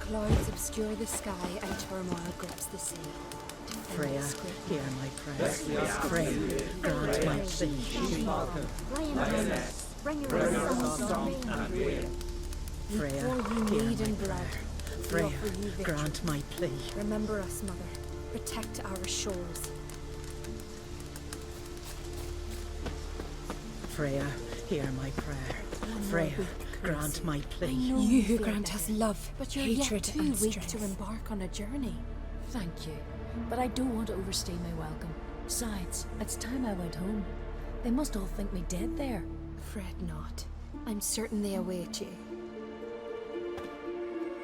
Clouds obscure the sky and turmoil grips the sea. Freya, hear my prayer. Freya, grant my plea. Freya, hear my prayer. Freya, grant my plea. Remember us, Mother. Protect our shores. Freya, hear my prayer. Freya, grant my plea. You who grant us love, but you're hatred, yet too and weak strength. to embark on a journey. Thank you, but I don't want to overstay my welcome. Besides, it's time I went home. They must all think me dead there. Fret not. I'm certain they await you.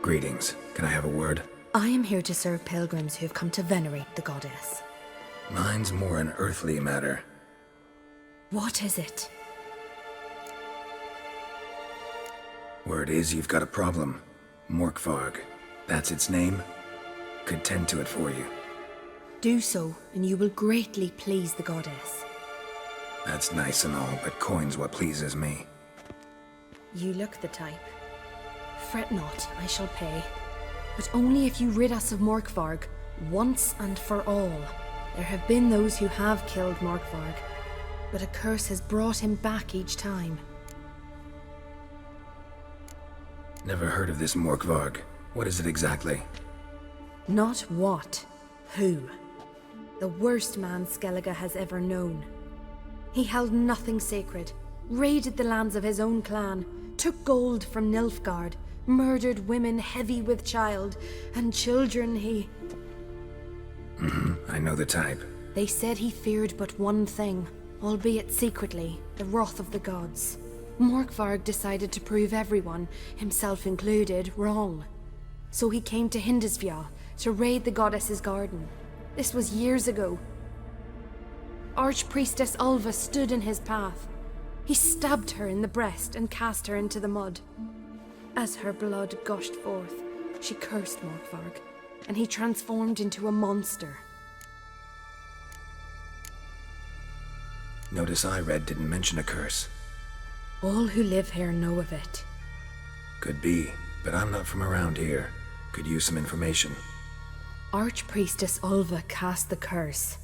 Greetings. Can I have a word? I am here to serve pilgrims who have come to venerate the goddess. Mine's more an earthly matter. What is it? Word is you've got a problem. Morkvarg. That's its name? Could tend to it for you. Do so, and you will greatly please the goddess. That's nice and all, but coin's what pleases me. You look the type. Fret not, I shall pay. But only if you rid us of Morkvarg, once and for all. There have been those who have killed Morkvarg, but a curse has brought him back each time. Never heard of this Morkvarg. What is it exactly? Not what, who. The worst man Skellige has ever known. He held nothing sacred, raided the lands of his own clan, took gold from Nilfgaard, murdered women heavy with child, and children he... I know the type. They said he feared but one thing, albeit secretly, the wrath of the gods. Morkvarg decided to prove everyone, himself included, wrong. So he came to Hindisvia to raid the goddess's garden. This was years ago. Archpriestess Ulva stood in his path. He stabbed her in the breast and cast her into the mud. As her blood gushed forth, she cursed Morkvarg, and he transformed into a monster. Notice I read didn't mention a curse. All who live here know of it. Could be, but I'm not from around here. Could use some information. Archpriestess Ulva cast the curse.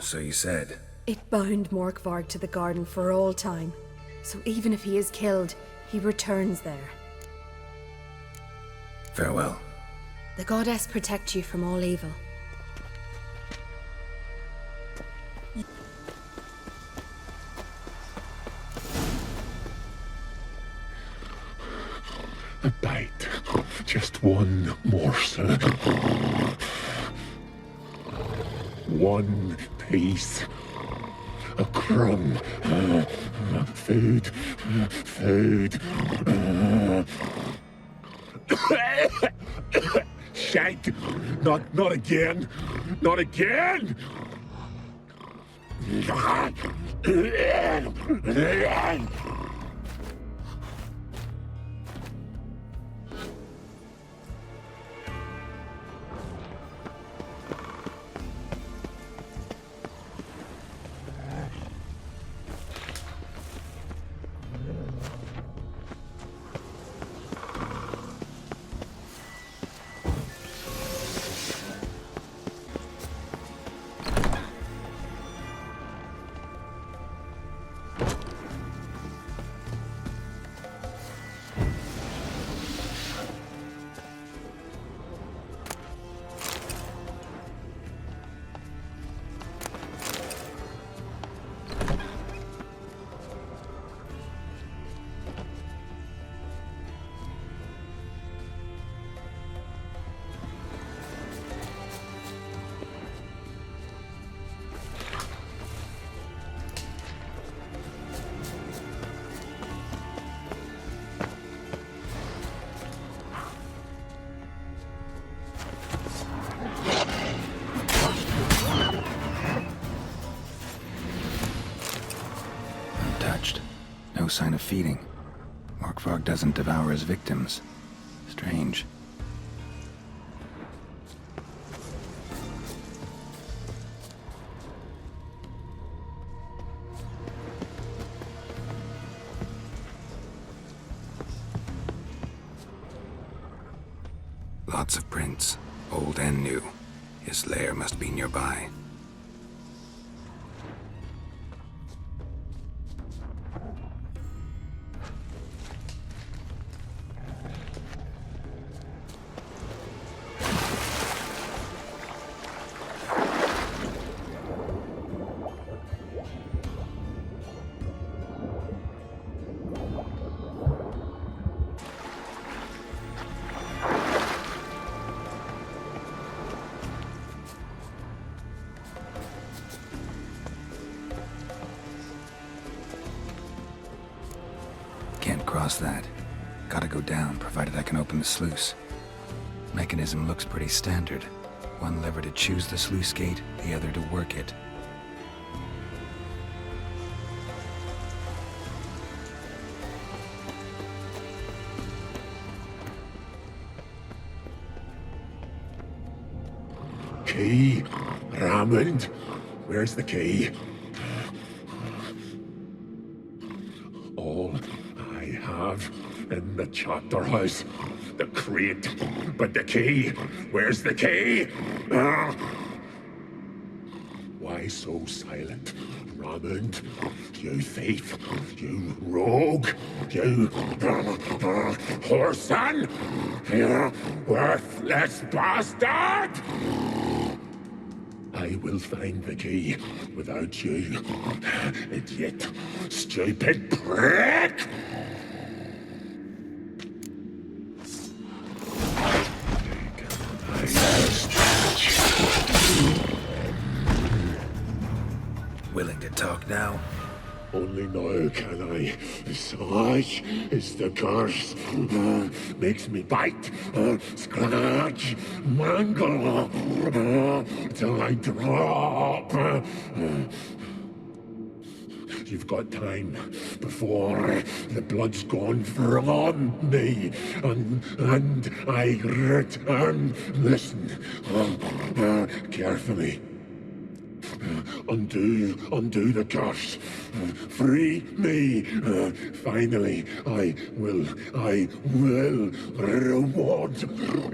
So you said. It bound Morkvarg to the garden for all time. So even if he is killed, he returns there. Farewell. The goddess protect you from all evil. A bite. Just one morsel. One piece. A crumb. Food. Food. Shite. Not again. Not again. Untouched. No sign of feeding. Morkvarg doesn't devour his victims. Strange. Lots of prints, old and new. His lair must be nearby. Can't cross that. Gotta go down, provided I can open the sluice. Mechanism looks pretty standard. One lever to choose the sluice gate, the other to work it. Key, Raymond. Where's the key? All I have in the chapter house, the crate, but the key. Where's the key? Why so silent, Raymond? You thief, you rogue, you whoreson, you worthless bastard! I will find the key without you, idiot, stupid prick! Willing to talk now? Only now can I. Such is the curse. Makes me bite, scratch, mangle, till I drop. You've got time before the blood's gone from me, and I return. Listen, carefully. Undo the curse. Free me. Finally, I will reward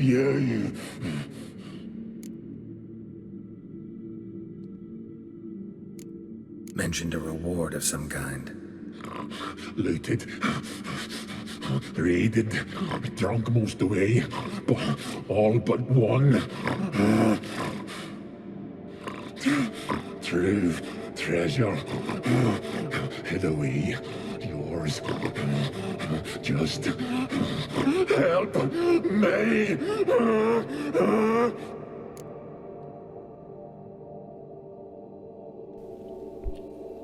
you. Mentioned a reward of some kind. Looted, raided, drunk most away, all but one. True treasure, hid away, yours. Just help me.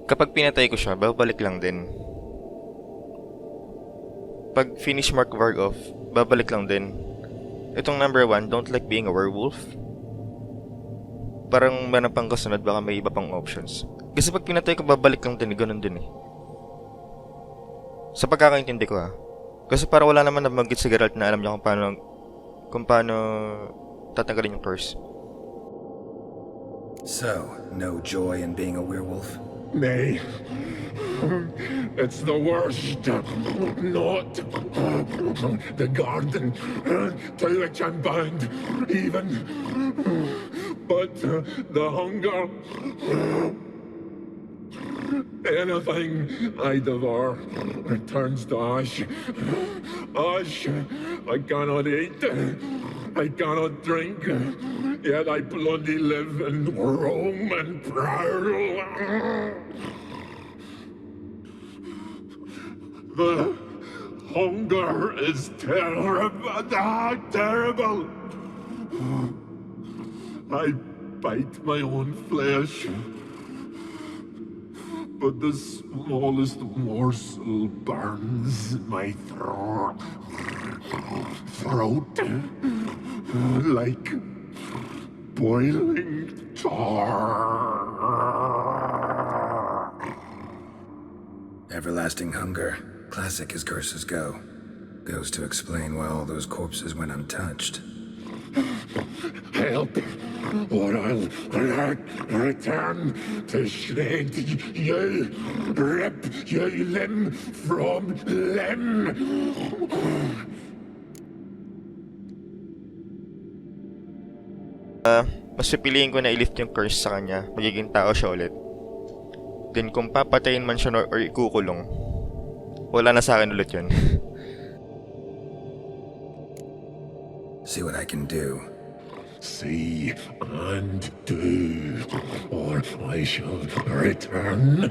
Kapag pinatay ko siya, babalik lang din. Pag finish Morkvarg off, babalik lang din. Itong number 1, don't like being a werewolf. Parang meron pang kasunod, baka may iba pang options. Kasi pag pinatay ko, babalik lang din, ganun din eh. Sa pagkakaintindi ko ha. Kasi parang wala naman nabanggit si Geralt na alam niya kung paano tatanggalin yung curse. So, no joy in being a werewolf? Nay, it's the worst. Not the garden to which I'm bound, even, but the hunger. Anything I devour returns to ash. Ash I cannot eat, I cannot drink, yet I bloody live and roam and prowl. The hunger is terrible. I bite my own flesh, but the smallest morsel burns my throat like boiling tar. Everlasting hunger. Classic as curses go. Goes to explain why all those corpses went untouched. Help, or I'll return to shred you, rip you limb from limb. Mas pipiliin ko na i-lift yung curse sa kanya. Magiging tao siya ulit. Then kung papatayin man siya or ikukulong, wala na sa akin ulit yun. See what I can do. See and do, or I shall return.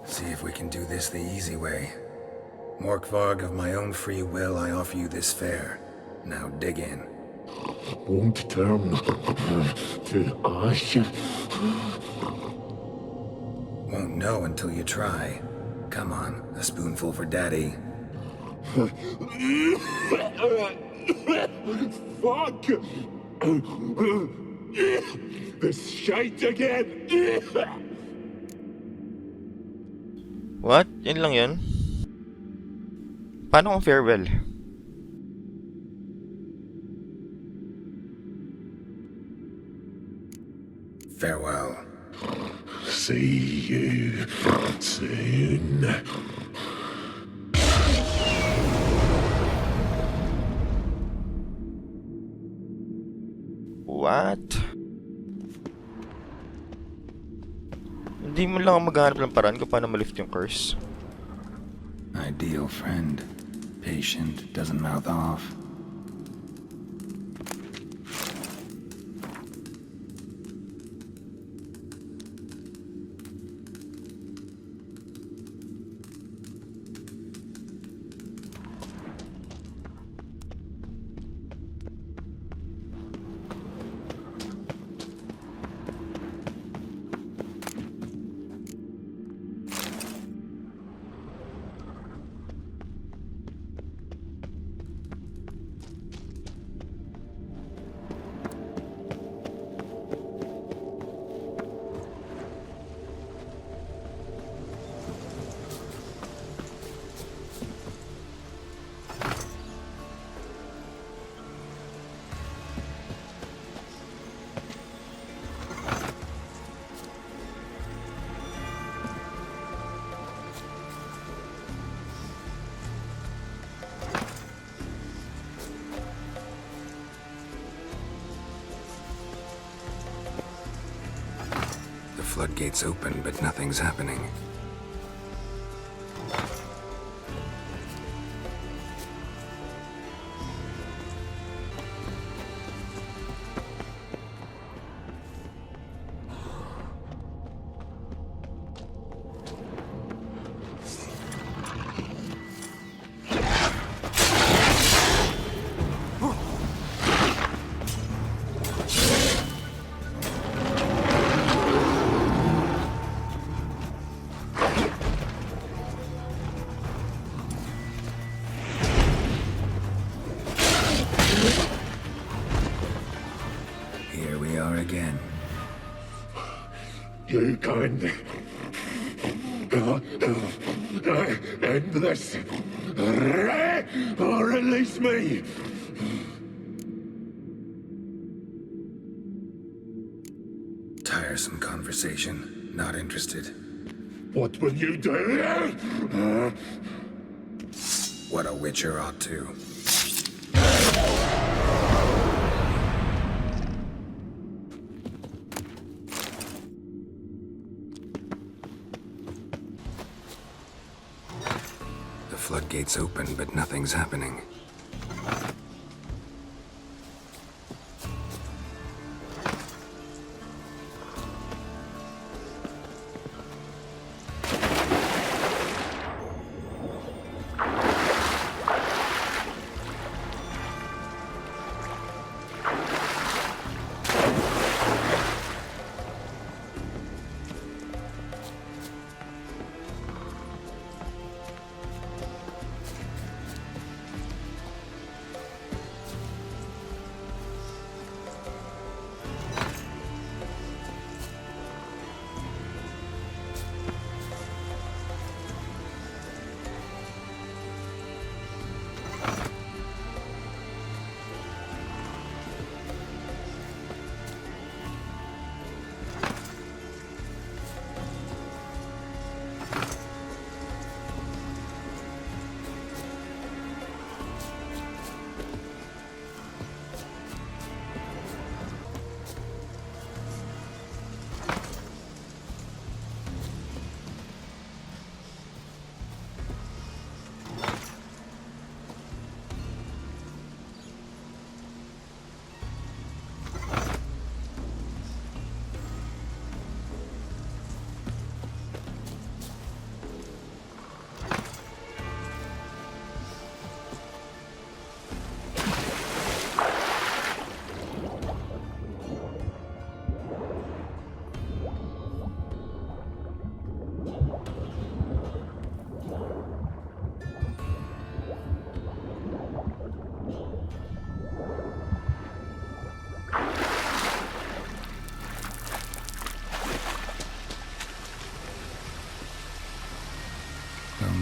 See if we can do this the easy way. Morkvarg, of my own free will, I offer you this fare. Now dig in. Won't turn to ash. Won't know until you try. Come on, a spoonful for Daddy. Fuck! This shite again! What? Yan lang yun? Paano kung farewell? Farewell. See you soon. What? Hindi mo lang maghanap ng paraan kung paano malift yung curse. Ideal friend. Patient, doesn't mouth off. The floodgates open, but nothing's happening. Here we are again. You can end this, or release me. Tiresome conversation. Not interested. What will you do? What a witcher ought to. The floodgates open, but nothing's happening.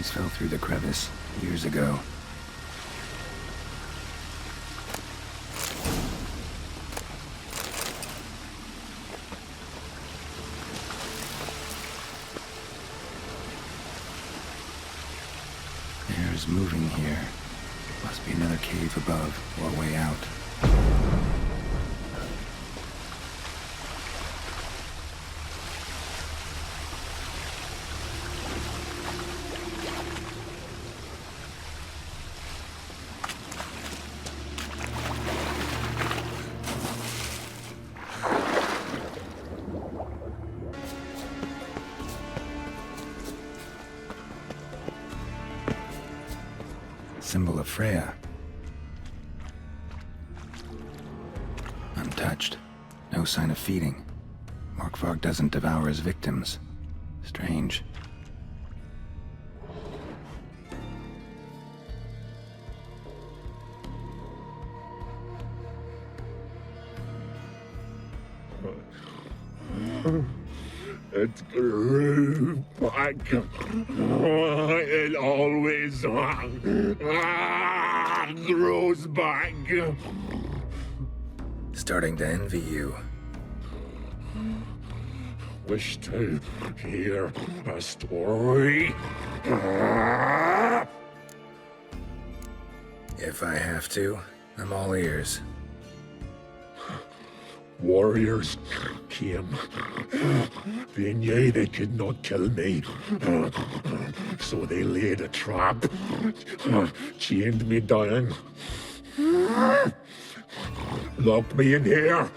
bones fell through the crevice years ago. Air's moving here. Must be another cave above or a way out. Symbol of Freya. Untouched. No sign of feeding. Morkvarg doesn't devour his victims. Strange. It grew back. It always grows back. Starting to envy you. Wish to hear a story? If I have to, I'm all ears. Warriors came. They knew they could not kill me. So they laid a trap. Chained me down. Locked me in here.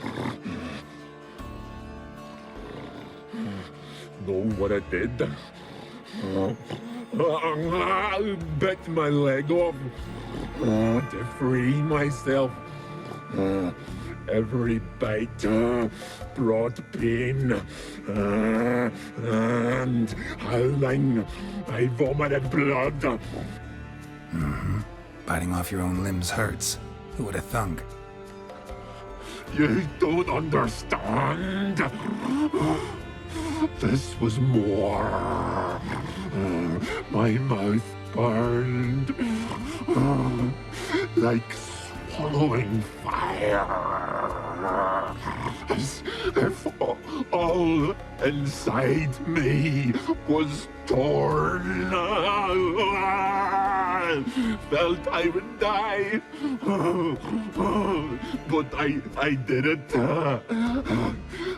Know what I did? Bit my leg off to free myself. Every bite brought pain, and howling, I vomited blood. Mm-hmm. Biting off your own limbs hurts. Who would have thunk? You don't understand. This was more. My mouth burned like swallowing fire. As if all inside me was torn. Felt I would die. But I did it.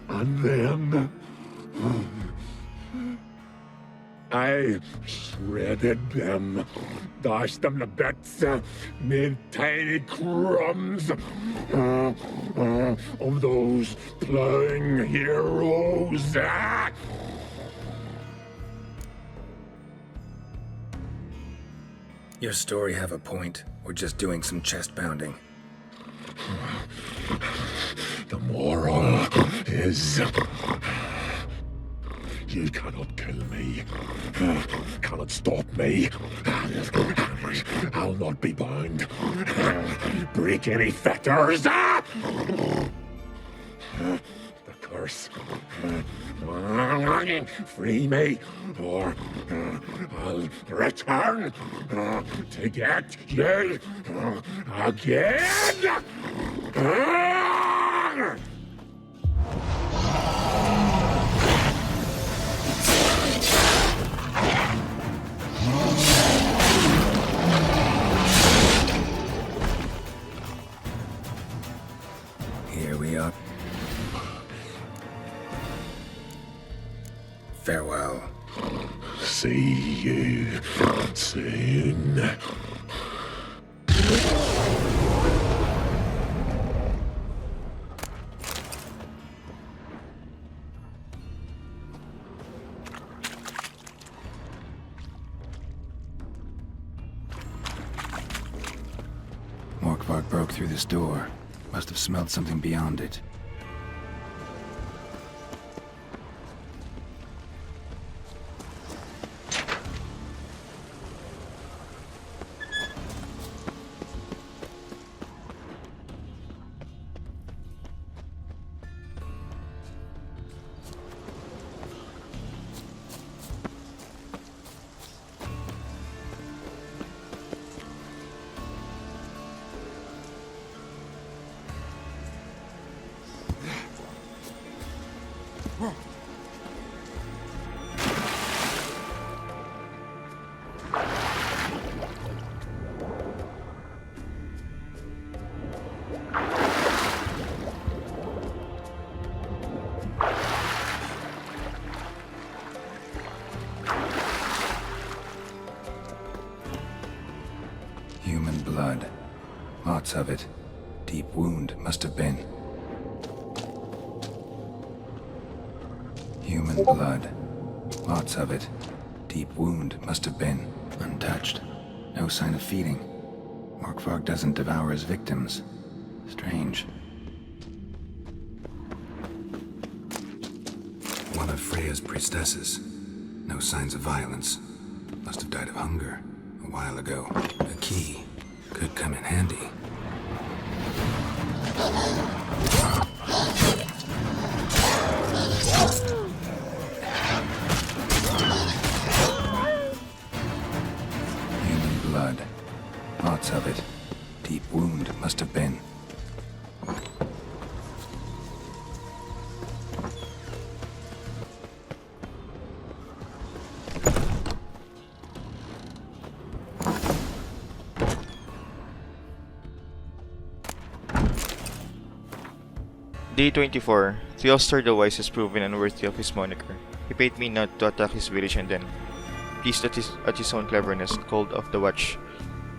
And then I shredded them, dashed them to bits, made tiny crumbs of those plowing heroes. Your story have a point, or just doing some chest pounding? The moral is... You cannot kill me. Cannot stop me. I'll not be bound. Break any fetters. The curse. Free me, or I'll return to get you again. Here we are. Farewell. See you soon. Morkvarg broke through this door. Must have smelled something beyond it. Human blood. Lots of it. Deep wound must have been. Human blood. Lots of it. Deep wound must have been. Untouched. No sign of feeding. Morkvarg doesn't devour his victims. Strange. One of Freya's priestesses. No signs of violence. Must have died of hunger a while ago. A key could come in handy. Human blood. Lots of it. Deep wound must have been. Day 24. Josta the Wise has proven unworthy of his moniker. He paid me not to attack his village and then, pleased at his own cleverness, called off the watch.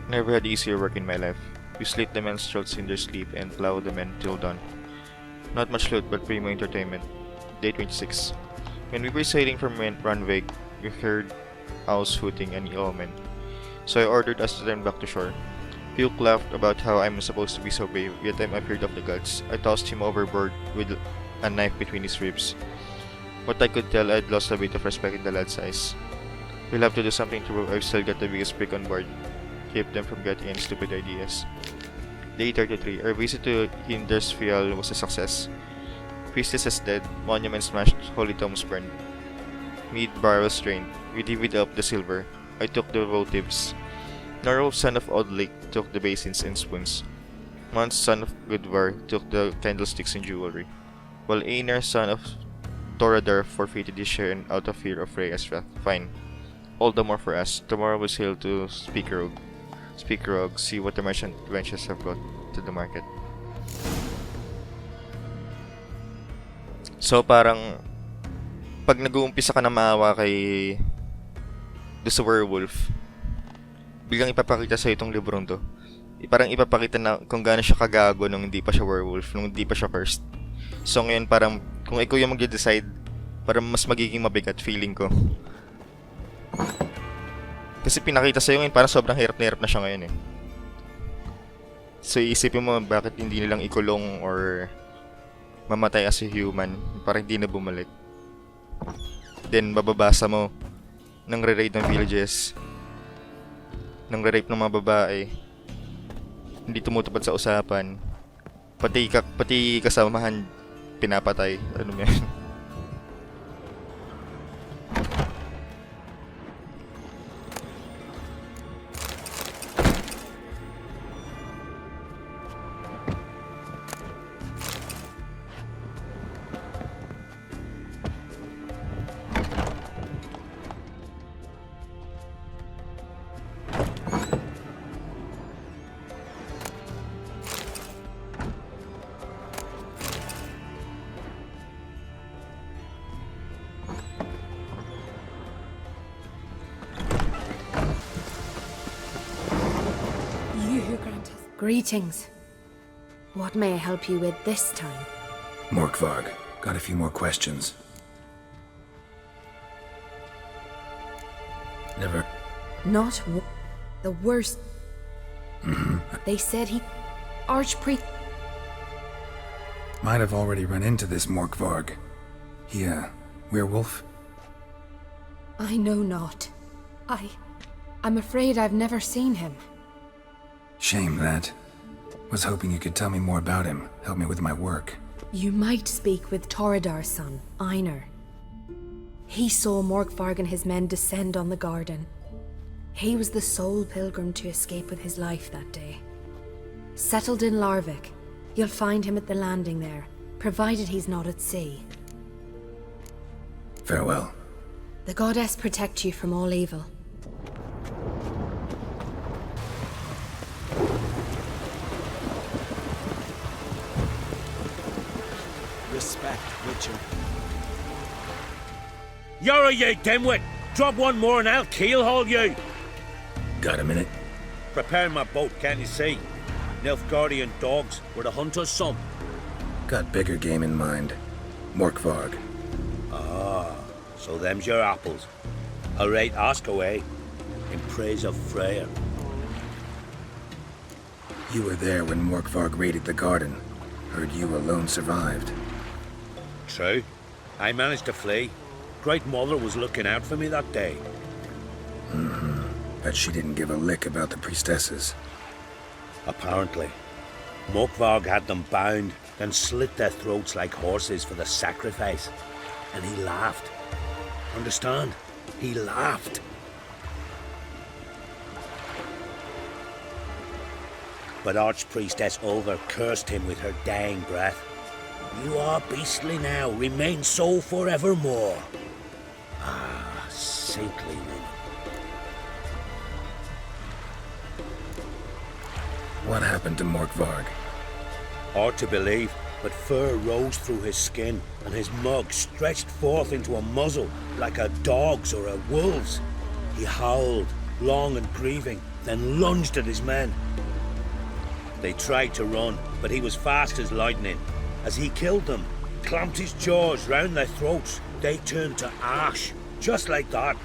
Never had easier work in my life. We slit the men's throats in their sleep and plow the men till dawn. Not much loot but primo entertainment. Day 26. When we were sailing from Runweg, we heard owls hooting and omen. So I ordered us to turn back to shore. Puke laughed about how I'm supposed to be so brave, yet I'm afraid of the gods. I tossed him overboard with a knife between his ribs. What I could tell, I'd lost a bit of respect in the lad's eyes. We'll have to do something to prove I've still got the biggest brick on board. Keep them from getting any stupid ideas. Day 33. Our visit to Hindersfjall was a success. Priestess is dead, monument smashed, holy tombs burned. Mead barrels drained. We divvied up the silver. I took the votives. Norolf, son of Odlik, took the basins and spoons. Mons, son of Gudvar, took the candlesticks and jewelry, while Einar, son of Toradar, forfeited his share and out of fear of Freya's wrath. Fine. All the more for us. Tomorrow we'll sail to Speakerog, see what the merchant ventures have brought to the market. So parang pag nag-uumpisa ka na maawa kay sa werewolf, biglang ipapakita sa itong librong to. Parang ipapakita na kung gaano siya kagago nung hindi pa siya werewolf, nung hindi pa siya cursed. So ngayon parang kung ikaw yung mag-decide, parang mas magiging mabigat feeling ko. Kasi pinakita sa'yo ngayon parang sobrang hirap na siya ngayon eh. So iisipin mo bakit hindi nilang ikulong or mamatay as a human para hindi na bumalik. Then bababasa mo nang re-raid ng villages, nang re-rape ng mga babae, hindi tumutupad sa usapan, pati kasamahan pinapatay. Ano mo yan? Greetings. What may I help you with this time? Morkvarg, got a few more questions. Never... Not the worst. They said he... Archpriest... Might have already run into this Morkvarg. He, werewolf? I know not. I'm afraid I've never seen him. Shame that. Was hoping you could tell me more about him, help me with my work. You might speak with Toradar's son, Einar. He saw Morkvarg and his men descend on the garden. He was the sole pilgrim to escape with his life that day. Settled in Larvik, you'll find him at the landing there, provided he's not at sea. Farewell. The goddess protect you from all evil. Respect, Witcher. You're you dimwit! Drop one more and I'll keelhaul you! Got a minute? Prepare my boat, can't you see? Nilfgaardian dogs were the hunters' some. Got bigger game in mind. Morkvarg. Ah, so them's your apples. All right, ask away. In praise of Freya. You were there when Morkvarg raided the garden. Heard you alone survived. True. I managed to flee. Great Mother was looking out for me that day. Bet she didn't give a lick about the priestesses. Apparently. Morkvarg had them bound, then slit their throats like horses for the sacrifice. And he laughed. Understand? He laughed. But Archpriestess Ulver cursed him with her dying breath. You are beastly now, remain so forevermore. Ah, saintly woman. What happened to Morkvarg? Hard to believe, but fur rose through his skin, and his mug stretched forth into a muzzle, like a dog's or a wolf's. He howled, long and grieving, then lunged at his men. They tried to run, but he was fast as lightning. As he killed them, clamped his jaws round their throats, they turned to ash, just like that.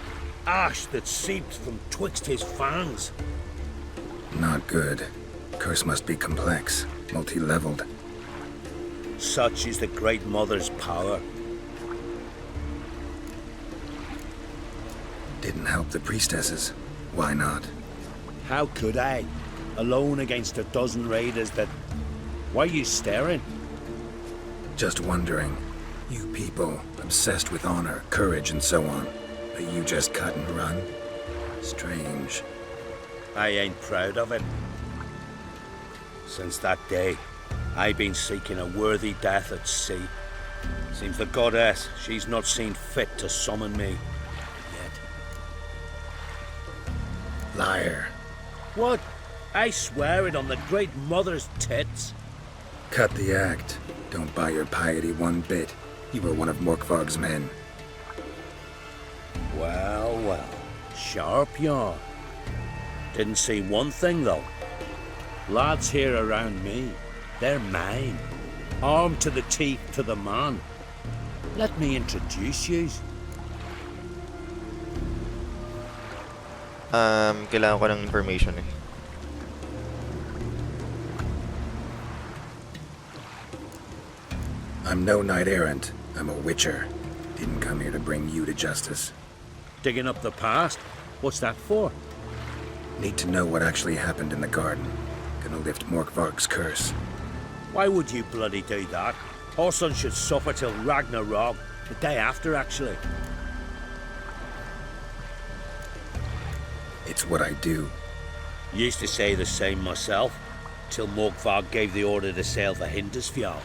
Ash that seeped from twixt his fangs. Not good. Curse must be complex, multi-leveled. Such is the Great Mother's power. Didn't help the priestesses. Why not? How could I? Alone against a dozen raiders that... Why are you staring? Just wondering. You people, obsessed with honor, courage, and so on. But you just cut and run? Strange. I ain't proud of it. Since that day, I've been seeking a worthy death at sea. Seems the goddess, she's not seen fit to summon me yet. Liar. What? I swear it on the Great Mother's tits. Cut the act. Don't buy your piety one bit. You were one of Morkvarg's men. Well, well. Sharp yarn. Didn't see one thing, though. Lads here around me, they're mine. Armed to the teeth to the man. Let me introduce yous. Kailangan ko ng information eh. I'm no knight-errant. I'm a witcher. Didn't come here to bring you to justice. Digging up the past? What's that for? Need to know what actually happened in the garden. Gonna lift Morkvarg's curse. Why would you bloody do that? Our son should suffer till Ragnarok, the day after, actually. It's what I do. Used to say the same myself, till Morkvarg gave the order to sail for Hindisfjall.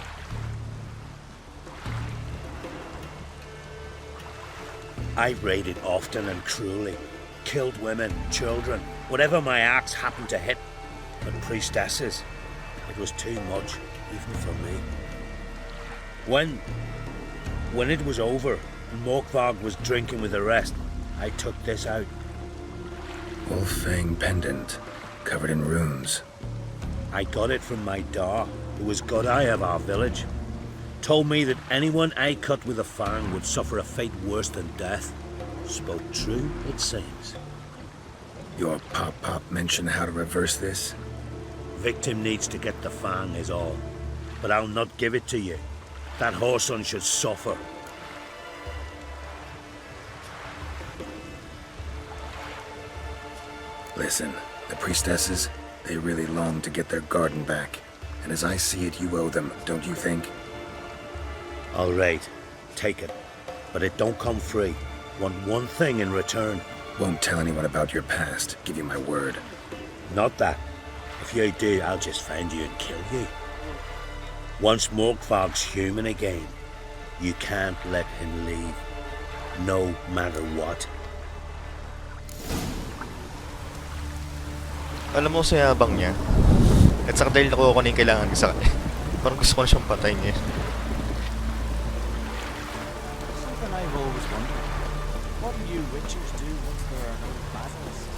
I've raided often and cruelly, killed women, children, whatever my axe happened to hit. But priestesses, it was too much, even for me. When it was over, and Morkvarg was drinking with the rest, I took this out. Wolf-fang pendant, covered in runes. I got it from my da, who was godeye of our village. Told me that anyone I cut with a fang would suffer a fate worse than death. Spoke true, it seems. Your pop-pop mentioned how to reverse this? Victim needs to get the fang is all. But I'll not give it to you. That whoreson should suffer. Listen, the priestesses, they really long to get their garden back. And as I see it, you owe them, don't you think? All right, take it. But it don't come free. Want one thing in return. Won't tell anyone about your past, give you my word. Not that. If you do, I'll just find you and kill you. Once Morkvarg's human again, you can't let him leave, no matter what. Alam mo, sa yabang niya. At saka dahil nakuha ko na yung kailangan ko sa kanya. Parang gusto ko na siyang patayin niya. Something I've always wondered. What do you witchers do once there are no battles?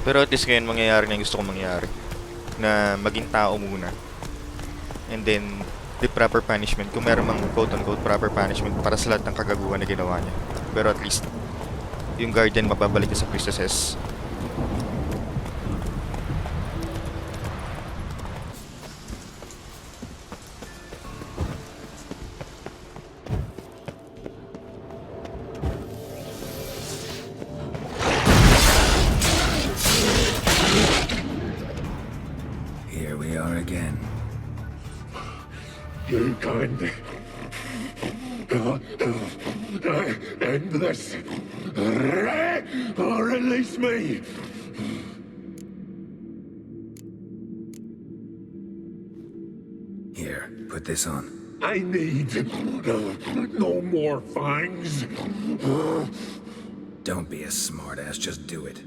Pero at least ngayon mangyayari na yung gusto kong mangyari. Na maging tao muna. And then, the proper punishment. Kung meron mang quote-unquote proper punishment para sa lahat ng kagaguhan na ginawa niya. Pero at least, yung guardian mababalik niya sa priestesses. Here we are again. You can end this. Or release me. Here, put this on. I need no more fangs. Don't be a smartass, just do it.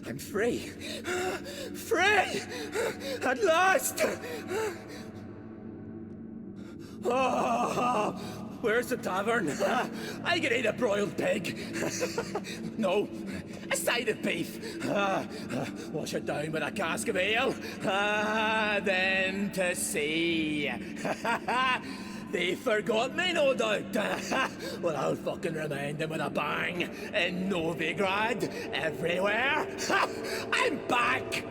I'm free. Free! At last! Oh, where's the tavern? I can eat a broiled pig. No, a side of beef. Wash it down with a cask of ale. Then to sea. They forgot me, no doubt. Well, I'll fucking remind them with a bang. In Novigrad, everywhere. I'm back!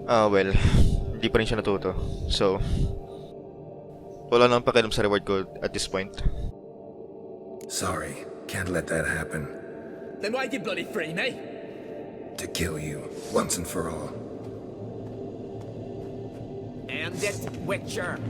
Well, hindi pa rin siya natuto. So, wala nang pakialam sa reward ko at this point. Sorry, can't let that happen. Then why'd you bloody free me? To kill you, once and for all. End it, Witcher!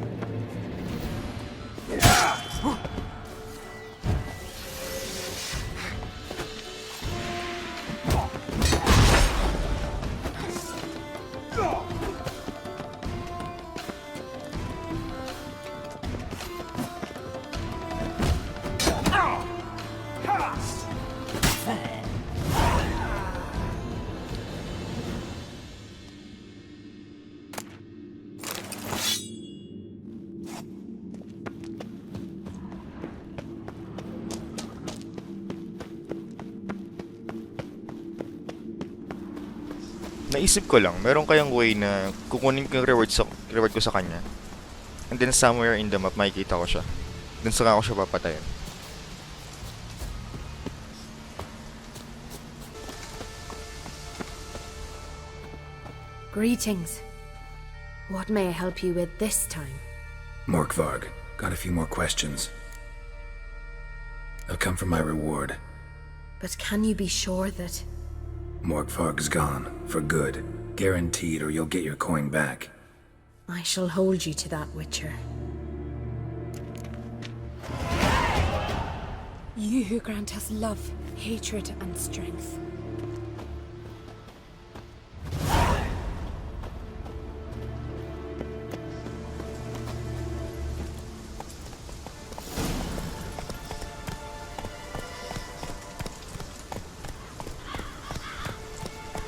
Naisip ko lang, meron kayang way na kukunin ko yung reward ko sa kanya. And then somewhere in the map, makikita ko siya. Then saka ko siya papatayin. Greetings. What may I help you with this time? Morkvarg, got a few more questions. I'll come for my reward. But can you be sure that... Morkvarg's gone, for good. Guaranteed, or you'll get your coin back. I shall hold you to that, Witcher. You who grant us love, hatred, and strength.